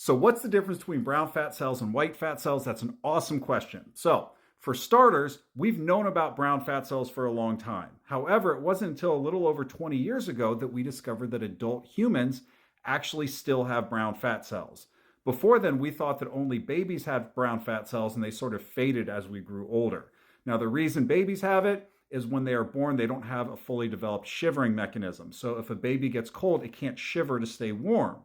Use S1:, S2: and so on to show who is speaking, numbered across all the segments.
S1: So what's the difference between brown fat cells and white fat cells? That's an awesome question. So for starters, we've known about brown fat cells for a long time. However, it wasn't until a little over 20 years ago that we discovered that adult humans actually still have brown fat cells. Before then, we thought that only babies had brown fat cells and they sort of faded as we grew older. Now, the reason babies have it is when they are born, they don't have a fully developed shivering mechanism. So if a baby gets cold, it can't shiver to stay warm.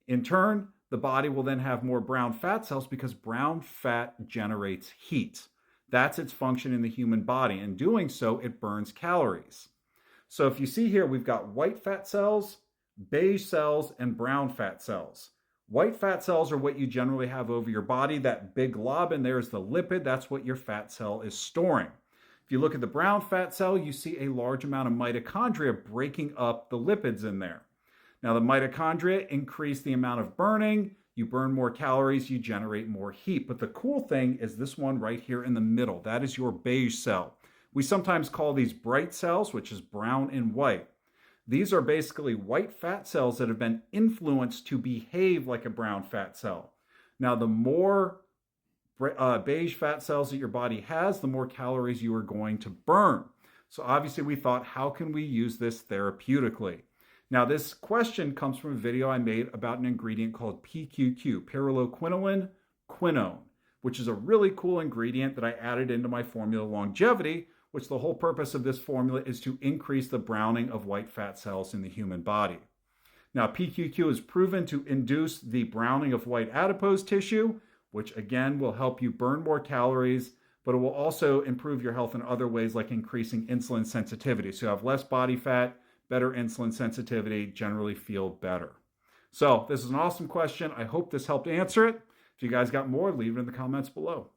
S1: In turn, the body will then have more brown fat cells because brown fat generates heat. That's its function in the human body. In doing so, it burns calories. So if you see here, we've got white fat cells, beige cells, and brown fat cells. White fat cells are what you generally have over your body. That big glob in there is the lipid. That's what your fat cell is storing. If you look at the brown fat cell, you see a large amount of mitochondria breaking up the lipids in there. Now, the mitochondria increase the amount of burning. You burn more calories, you generate more heat. But the cool thing is this one right here in the middle. That is your beige cell. We sometimes call these bright cells, which is brown and white. These are basically white fat cells that have been influenced to behave like a brown fat cell. Now, the more beige fat cells that your body has, the more calories you are going to burn. So obviously we thought, how can we use this therapeutically? Now, this question comes from a video I made about an ingredient called PQQ, pyrroloquinoline quinone, which is a really cool ingredient that I added into my formula Longevity, which the whole purpose of this formula is to increase the browning of white fat cells in the human body. Now, PQQ is proven to induce the browning of white adipose tissue, which again will help you burn more calories, but it will also improve your health in other ways like increasing insulin sensitivity. So you have less body fat, better insulin sensitivity, generally feel better. So this is an awesome question. I hope this helped answer it. If you guys got more, leave it in the comments below.